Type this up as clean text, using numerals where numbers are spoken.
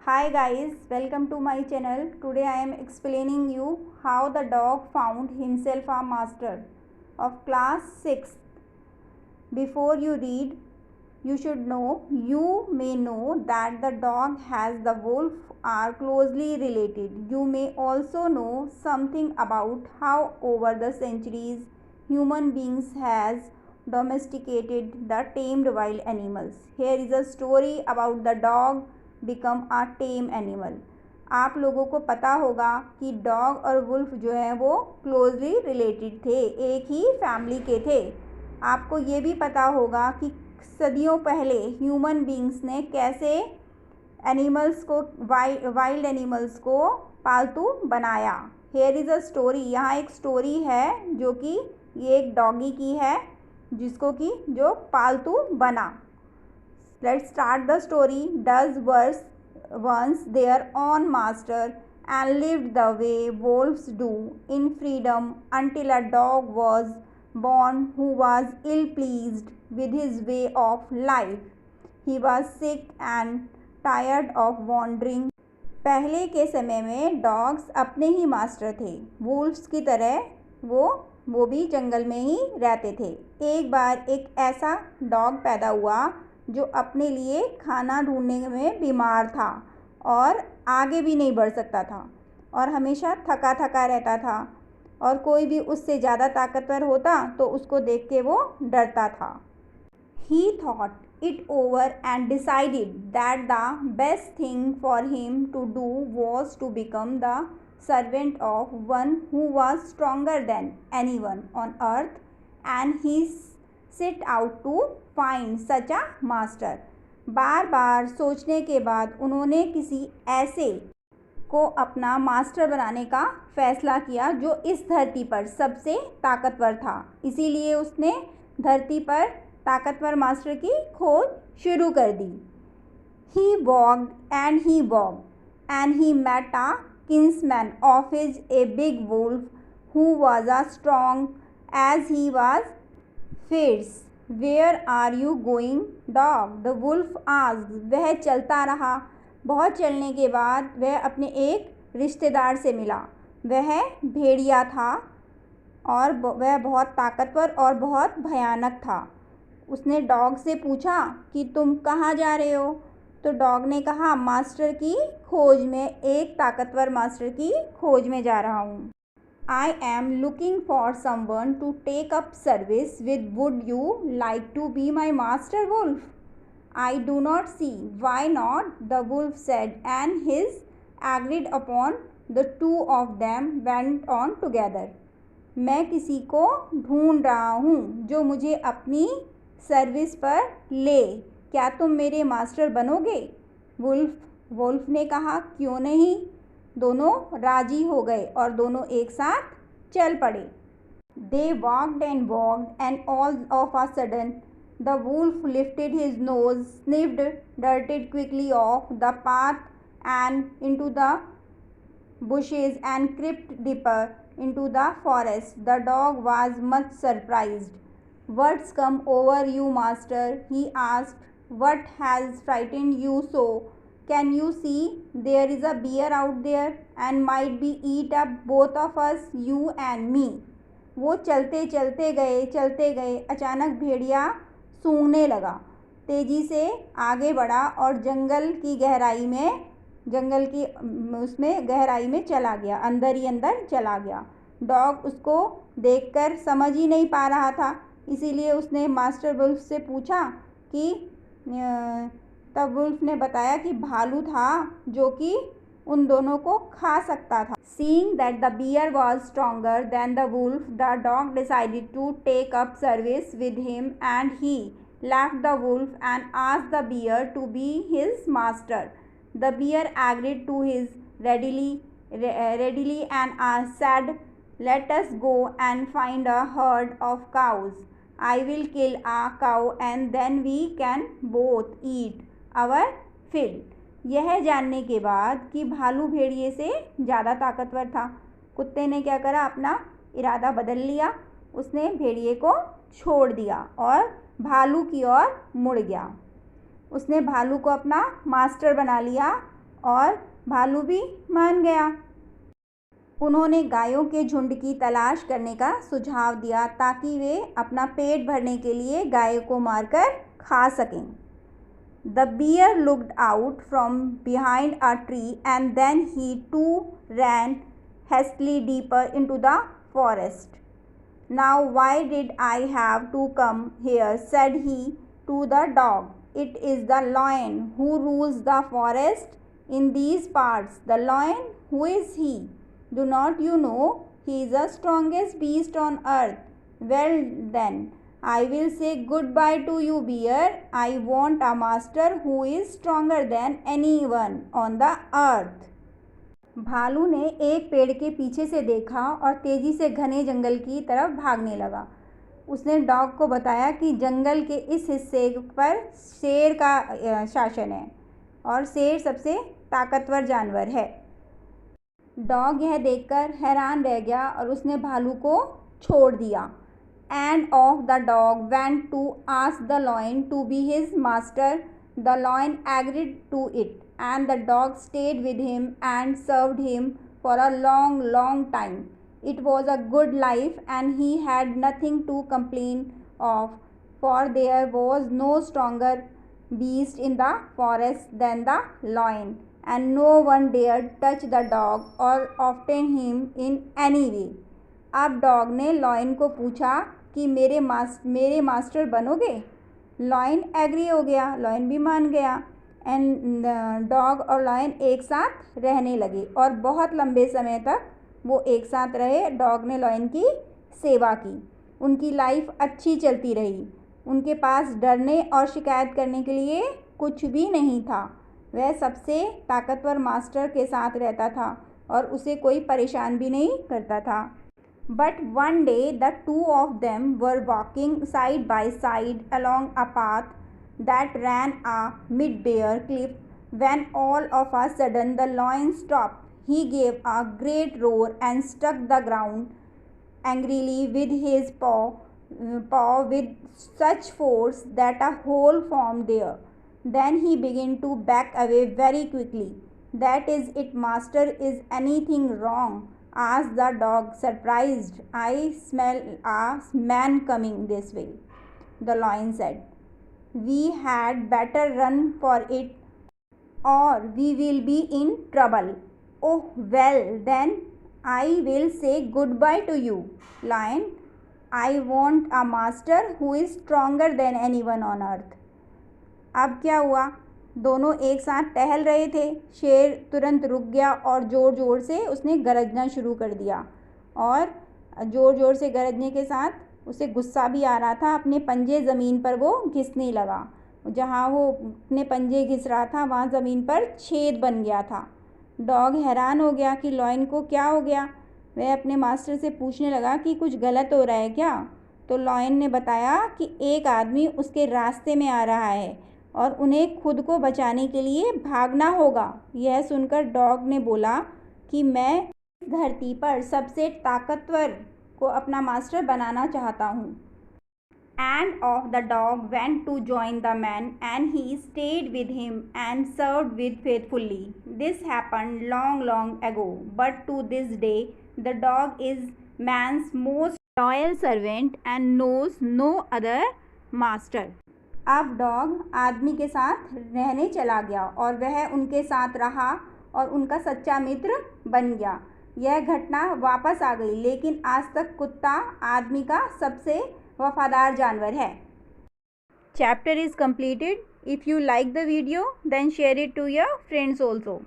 Hi guys, welcome to my channel. Today I am explaining you how the dog found himself a master of class 6. Before you read, you may know that the dog has the wolf are closely related. You may also know something about how over the centuries human beings has domesticated the tamed wild animals. Here is a story about the dog become a tame animal. आप लोगों को पता होगा कि dog और wolf जो है वो क्लोजली रिलेटेड थे, एक ही फैमिली के थे। आपको ये भी पता होगा कि सदियों पहले ह्यूमन बींग्स ने कैसे एनिमल्स को वाइल्ड एनिमल्स को पालतू बनाया। Here is a story. यहाँ एक स्टोरी है जो कि ये एक डॉगी की है जो पालतू बना। Let's start the story. Does was once their own master and lived the way wolves do in freedom until a dog was born who was ill pleased with his way of life. He was sick and tired of wandering. पहले के समय में dogs अपने ही master थे। Wolves की तरह वो भी जंगल में ही रहते थे। एक बार एक ऐसा डॉग पैदा हुआ जो अपने लिए खाना ढूंढने में बीमार था और आगे भी नहीं बढ़ सकता था और हमेशा थका थका रहता था और कोई भी उससे ज़्यादा ताकतवर होता तो उसको देख के वो डरता था। He thought it over and decided that the best thing for him to do was to become the servant of one who was stronger than anyone on earth, and he set out to find such a master. बार बार सोचने के बाद उन्होंने किसी ऐसे को अपना मास्टर बनाने का फैसला किया जो इस धरती पर सबसे ताकतवर था। इसीलिए उसने धरती पर ताकतवर मास्टर की खोज शुरू कर दी। He walked and he met a kinsman of his a big wolf who was a strong as he was fierce. Where are you going, dog? The wolf asked. वह चलता रहा। बहुत चलने के बाद वह अपने एक रिश्तेदार से मिला। वह भेड़िया था और वह बहुत ताकतवर और बहुत भयानक था। उसने डॉग से पूछा कि तुम कहाँ जा रहे हो? तो डॉग ने कहा, मास्टर की खोज में, एक ताकतवर मास्टर की खोज में जा रहा हूँ। I am looking for someone to take up service with. Would you like to be my master wolf? I do not see why not, the wolf said, and his agreed upon. The two of them went on together. मैं किसी को ढूंढ रहा हूँ जो मुझे अपनी service पर ले। क्या तुम मेरे मास्टर बनोगे? वुल्फ ने कहा, क्यों नहीं। दोनों राजी हो गए और दोनों एक साथ चल पड़े। They walked and all of a sudden the wolf lifted his nose, sniffed, darted quickly off the path and into the bushes and crept deeper into the forest. The dog was much surprised. What's come over you, master? He asked. What has frightened you so? Can you see there is a bear out there and might be eat up both of us, you and me? वो चलते गए। अचानक भेड़िया सूंघने लगा, तेजी से आगे बढ़ा और जंगल की गहराई में चला गया, अंदर ही अंदर चला गया। डॉग उसको देखकर समझ ही नहीं पा रहा था, इसीलिए उसने मास्टर वुल्फ से पूछा कि तब वुल्फ ने बताया कि भालू था जो कि उन दोनों को खा सकता था। Seeing that the bear was stronger than the wolf, the dog decided to take up service with him, and he left the wolf and asked the bear to be his master. The bear agreed to his readily and said, "Let us go and find a herd of cows. I will kill a cow and then we can both eat our fill." यह जानने के बाद कि भालू भेड़िए से ज़्यादा ताकतवर था, कुत्ते ने क्या करा, अपना इरादा बदल लिया। उसने भेड़िए को छोड़ दिया और भालू की ओर मुड़ गया। उसने भालू को अपना मास्टर बना लिया और भालू भी मान गया। उन्होंने गायों के झुंड की तलाश करने का सुझाव दिया ताकि वे अपना पेट भरने के लिए गाय को मारकर खा सकें। The bear looked out from behind a tree and then he too ran hastily deeper into the forest. Now why did I have to come here? Said he to the dog. It is the lion who rules the forest in these parts. The lion, who is he? Do not you know? He is the strongest beast on earth. Well then, I will say goodbye to you, bear. I want a master who is stronger than anyone on the earth. भालू ने एक पेड़ के पीछे से देखा और तेजी से घने जंगल की तरफ भागने लगा। उसने डॉग को बताया कि जंगल के इस हिस्से पर शेर का शासन है और शेर सबसे ताकतवर जानवर है। डॉग यह देखकर हैरान रह गया और उसने भालू को छोड़ दिया। And off the dog went to ask the lion to be his master. The lion agreed to it, and the dog stayed with him and served him for a long, long time. It was a good life, and he had nothing to complain of, for there was no stronger beast in the forest than the lion, and no one dared touch the dog or offend him in any way. अब dog ने lion को पूछा कि मेरे master बनोगे? Lion agree हो गया, lion भी मान गया। एंड डॉग और लॉयन एक साथ रहने लगे और बहुत लंबे समय तक वो एक साथ रहे। डॉग ने लॉयन की सेवा की, उनकी लाइफ अच्छी चलती रही। उनके पास डरने और शिकायत करने के लिए कुछ भी नहीं था। वह सबसे ताकतवर मास्टर के साथ रहता था और उसे कोई परेशान भी नहीं करता था। But one day the two of them were walking side by side along a path that ran amid bare cliff when all of a sudden the lion stopped. He gave a great roar and struck the ground angrily with his paw with such force that a hole formed there. Then he began to back away very quickly. That is it, master. Is anything wrong? Asked the dog, surprised. I smell a man coming this way, the lion said. We had better run for it or we will be in trouble. Oh, well, then I will say goodbye to you, lion. I want a master who is stronger than anyone on earth. अब क्या हुआ? दोनों एक साथ टहल रहे थे। शेर तुरंत रुक गया और ज़ोर ज़ोर से उसने गरजना शुरू कर दिया और ज़ोर ज़ोर से गरजने के साथ उसे गुस्सा भी आ रहा था। अपने पंजे ज़मीन पर वो घिसने लगा। जहाँ वो अपने पंजे घिस रहा था वहाँ ज़मीन पर छेद बन गया था। डॉग हैरान हो गया कि लॉयन को क्या हो गया। वह अपने मास्टर से पूछने लगा कि कुछ गलत हो रहा है क्या। तो लॉयन ने बताया कि एक आदमी उसके रास्ते में आ रहा है और उन्हें खुद को बचाने के लिए भागना होगा। यह सुनकर डॉग ने बोला कि मैं धरती पर सबसे ताकतवर को अपना मास्टर बनाना चाहता हूँ। And off the dog went to join the man, and he stayed with him and served with faithfully. This happened long, long ago, but to this day the dog is man's most loyal servant and knows no other master. अब dog आदमी के साथ रहने चला गया और वह उनके साथ रहा और उनका सच्चा मित्र बन गया। यह घटना वापस आ गई, लेकिन आज तक कुत्ता आदमी का सबसे वफादार जानवर है। Chapter is completed. If you like the video, then share it to your friends also.